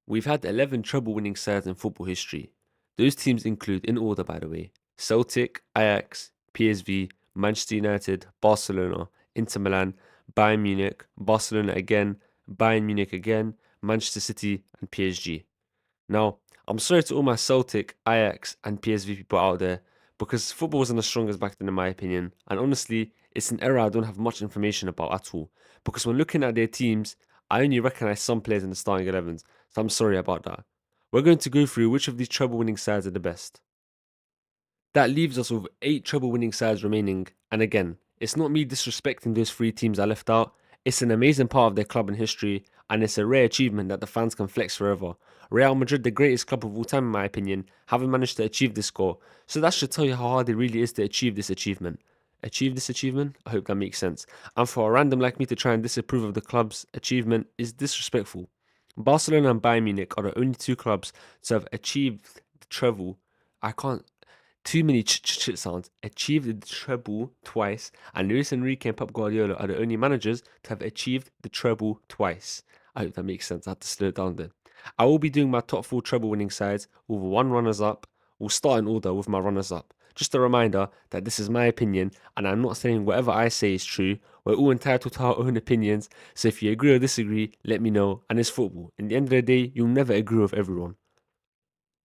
We've had 11 treble winning sides in football history. Those teams include, in order by the way, Celtic, Ajax, PSV, Manchester United, Barcelona, Inter Milan, Bayern Munich, Barcelona again, Bayern Munich again, Manchester City, and PSG. Now, I'm sorry to all my Celtic, Ajax, and PSV people out there because football wasn't as strong as back then, in my opinion. And honestly, it's an era I don't have much information about at all. Because when looking at their teams, I only recognize some players in the starting 11s. So I'm sorry about that. We're going to go through which of these treble winning sides are the best. That leaves us with 8 treble winning sides remaining. And again, it's not me disrespecting those 3 teams I left out. It's an amazing part of their club and history, and it's a rare achievement that the fans can flex forever. Real Madrid, the greatest club of all time, in my opinion, haven't managed to achieve this goal. So that should tell you how hard it really is to achieve this achievement. Achieve this achievement? I hope that makes sense. And for a random like me to try and disapprove of the club's achievement is disrespectful. Barcelona and Bayern Munich are the only 2 clubs to have achieved the treble. I can't too many sounds. Achieved the treble twice, and Luis Enrique and Pep Guardiola are the only managers to have achieved the treble twice. I hope that makes sense. I had to slow it down there. I will be doing my top 4 treble winning sides with 1 runners up. We'll start in order with my runners up. Just a reminder that this is my opinion, and I'm not saying whatever I say is true. We're all entitled to our own opinions, so if you agree or disagree, let me know. And it's football. In the end of the day, you'll never agree with everyone.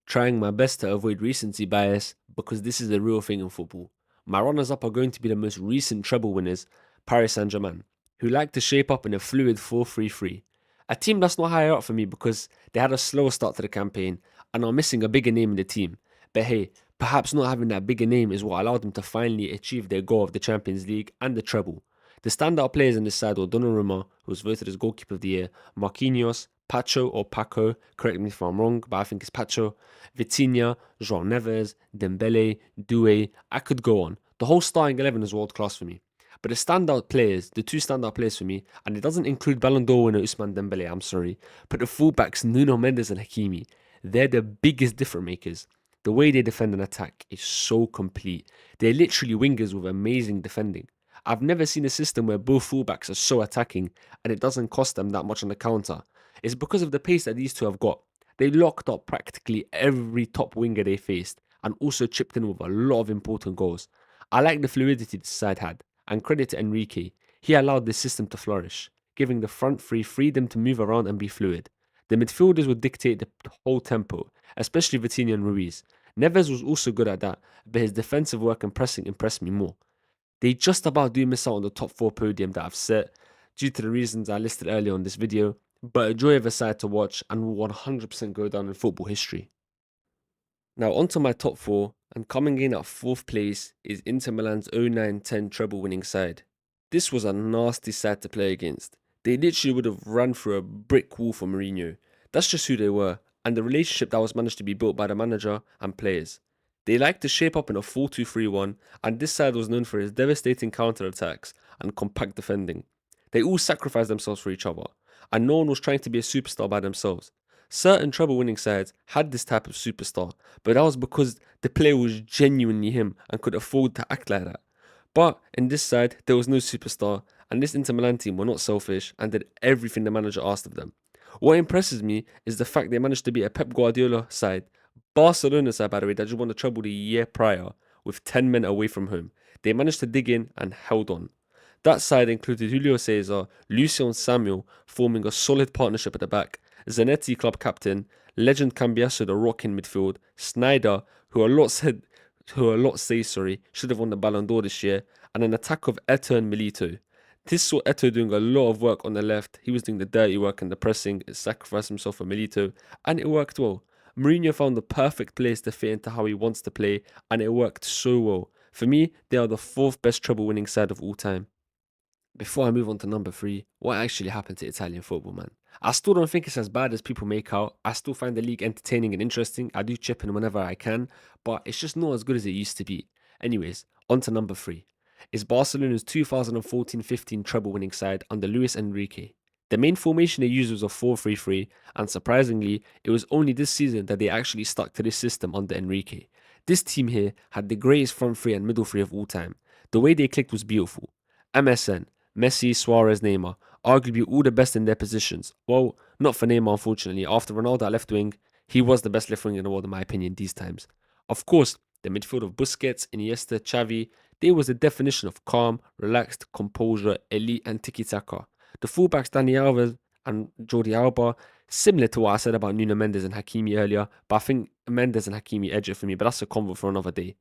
Trying my best to avoid recency bias because this is a real thing in football. My runners up are going to be the most recent treble winners, Paris Saint Germain, who like to shape up in a fluid 4-3-3. A team that's not higher up for me because they had a slower start to the campaign and are missing a bigger name in the team. But hey, perhaps not having that bigger name is what allowed them to finally achieve their goal of the Champions League and the treble. The standout players in this side were Donnarumma, who was voted as goalkeeper of the year, Marquinhos, Pacho or Paco, correct me if I'm wrong, but I think it's Pacho, Vitinha, João Neves, Dembele, Doué. I could go on. The whole starting 11 is world class for me. But the standout players, the 2 standout players for me, and it doesn't include Ballon d'Or winner Ousmane Dembele, I'm sorry, but the fullbacks Nuno Mendes and Hakimi, they're the biggest difference makers. The way they defend and attack is so complete. They're literally wingers with amazing defending. I've never seen a system where both fullbacks are so attacking and it doesn't cost them that much on the counter. It's because of the pace that these two have got. They locked up practically every top winger they faced and also chipped in with a lot of important goals. I like the fluidity this side had, and credit to Enrique. He allowed this system to flourish, giving the front three freedom to move around and be fluid. The midfielders would dictate the whole tempo, especially Vitinha and Ruiz. Neves was also good at that, but his defensive work and pressing impressed me more. They just about do miss out on the top 4 podium that I've set due to the reasons I listed earlier on this video, but a joy of a side to watch and will 100% go down in football history. Now onto my top 4, and coming in at 4th place is Inter Milan's 09-10 treble winning side. This was a nasty side to play against. They literally would have run through a brick wall for Mourinho. That's just who they were, and the relationship that was managed to be built by the manager and players. They liked to shape up in a 4-2-3-1, and this side was known for its devastating counter-attacks and compact defending. They all sacrificed themselves for each other, and no one was trying to be a superstar by themselves. Certain treble winning sides had this type of superstar, but that was because the player was genuinely him and could afford to act like that. But in this side, there was no superstar, and this Inter Milan team were not selfish and did everything the manager asked of them. What impresses me is the fact they managed to beat a Pep Guardiola side, Barcelona side by the way, that just won the treble the year prior, with 10 men away from home. They managed to dig in and held on. That side included Julio Cesar, Lucian Samuel forming a solid partnership at the back, Zanetti club captain, legend Cambiasso the rock in midfield, Snyder, who a lot say should have won the Ballon d'Or this year, and an attack of Eto'o and Milito. This saw Eto'o doing a lot of work on the left. He was doing the dirty work and the pressing, sacrificed himself for Milito, and it worked well. Mourinho found the perfect place to fit into how he wants to play, and it worked so well. For me, they are the 4th best treble winning side of all time. Before I move on to number 3, what actually happened to Italian football, man? I still don't think it's as bad as people make out. I still find the league entertaining and interesting. I do chip in whenever I can, but it's just not as good as it used to be. Anyways, on to number 3. It's Barcelona's 2014-15 treble winning side under Luis Enrique. The main formation they used was a 4-3-3, and surprisingly, it was only this season that they actually stuck to this system under Enrique. This team here had the greatest front three and middle three of all time. The way they clicked was beautiful. MSN, Messi, Suarez, Neymar, arguably all the best in their positions. Well, Not for Neymar, unfortunately. After Ronaldo at left wing, he was the best left wing in the world, in my opinion, these times. Of course, the midfield of Busquets, Iniesta, Xavi, they was the definition of calm, relaxed, composure, elite, and tiki-taka. The fullbacks, Dani Alves and Jordi Alba, similar to what I said about Nuno Mendes and Hakimi earlier, but I think Mendes and Hakimi edge it for me, but that's a convo for another day.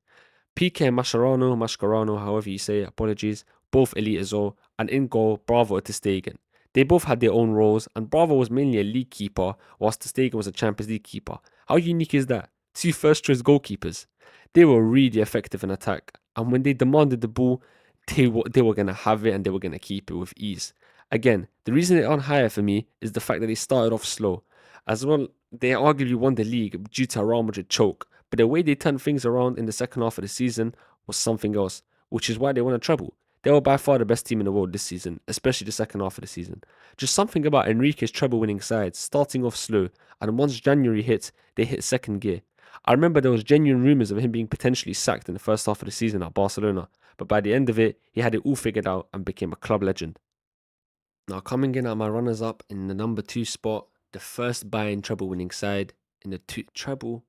PK and Mascherano, however you say it, apologies, both elite as well, and in goal, Bravo and ter Stegen. They both had their own roles, and Bravo was mainly a league keeper, whilst ter Stegen was a Champions League keeper. How unique is that? Two first choice goalkeepers. They were really effective in attack, and when they demanded the ball, they were going to have it and they were going to keep it with ease. Again, the reason they're on higher for me is the fact that they started off slow. As well, they arguably won the league due to a Real Madrid choke, but the way they turned things around in the second half of the season was something else, which is why they won a treble. They were by far the best team in the world this season, especially the second half of the season. Just something about Enrique's treble winning side starting off slow, and once January hit, they hit second gear. I remember there was genuine rumours of him being potentially sacked in the first half of the season at Barcelona, but by the end of it, he had it all figured out and became a club legend. Now, coming in at my runners up in the number 2 spot, the first Bayern treble winning side in the treble.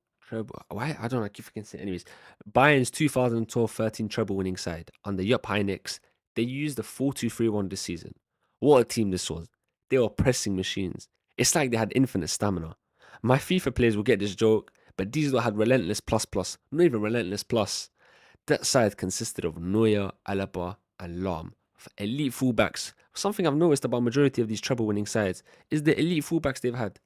Why? I don't know. I keep forgetting it. Anyways, Bayern's 2012-13 treble winning side under Jupp Heynckes, they used the 4-2-3-1 this season. What a team this was. They were pressing machines. It's like they had infinite stamina. My FIFA players will get this joke, but these lot had relentless plus plus, not even relentless plus. That side consisted of Neuer, Alaba, and Lahm. Elite fullbacks. Something I've noticed about majority of these treble winning sides is the elite fullbacks they've had.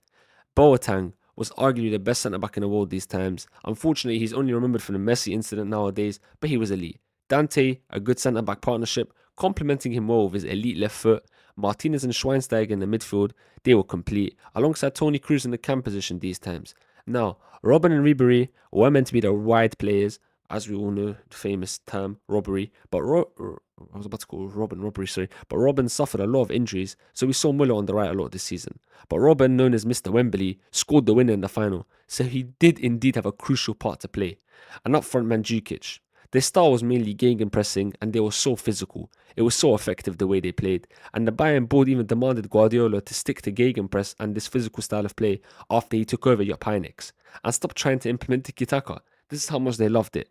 Boateng was arguably the best centre back in the world these times. Unfortunately, he's only remembered from the Messi incident nowadays, but he was elite. Dante, a good centre back partnership, complementing him well with his elite left foot. Martinez and Schweinsteiger in the midfield, they were complete, alongside Tony Cruz in the cam position these times. Now, Robin and Ribery were meant to be the wide players, as we all know, the famous term robbery. But I was about to call Robin robbery, sorry. But Robin suffered a lot of injuries, so we saw Muller on the right a lot this season. But Robin, known as Mr. Wembley, scored the winner in the final, so he did indeed have a crucial part to play. And up front, Mandzukic. Their style was mainly gegenpressing, and they were so physical. It was so effective the way they played, and the Bayern board even demanded Guardiola to stick to gegenpress and this physical style of play after he took over Jupp Heynckes, and stop trying to implement tiki-taka. This is how much they loved it.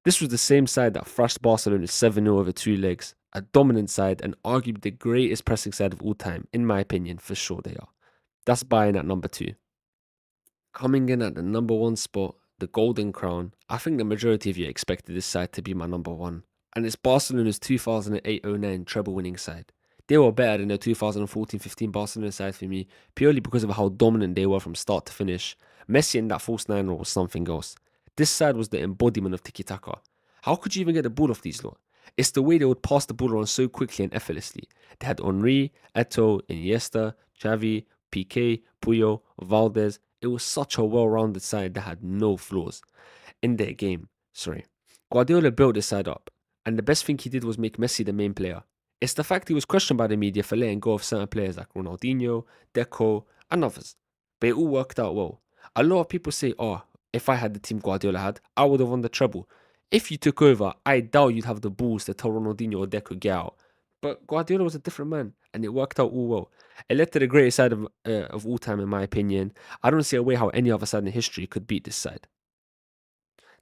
This was the same side that thrashed Barcelona 7-0 over 2 legs, a dominant side and arguably the greatest pressing side of all time, in my opinion, for sure they are. That's Bayern at number 2. Coming in at the number 1 spot, the Golden Crown. I think the majority of you expected this side to be my number 1, and it's Barcelona's 2008-09 treble winning side. They were better than the 2014-15 Barcelona side for me, purely because of how dominant they were from start to finish. Messi in that false 9 role was something else. This side was the embodiment of tiki-taka. How could you even get the ball off these lot? It's the way they would pass the ball around so quickly and effortlessly. They had Henry, Eto'o, Iniesta, Xavi, Piqué, Puyol, Valdez. It was such a well-rounded side that had no flaws in their game. Sorry. Guardiola built this side up, and the best thing he did was make Messi the main player. It's the fact he was questioned by the media for letting go of certain players like Ronaldinho, Deco, and others. But it all worked out well. A lot of people say, oh, if I had the team Guardiola had, I would have won the treble. If you took over, I doubt you'd have the balls to tell Ronaldinho or Deco get out. But Guardiola was a different man, and it worked out all well. It led to the greatest side of all time, in my opinion. I don't see a way how any other side in history could beat this side.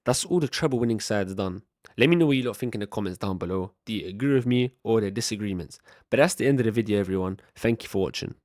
That's all the treble winning sides done. Let me know what you lot think in the comments down below. Do you agree with me or the disagreements? But that's the end of the video, everyone. Thank you for watching.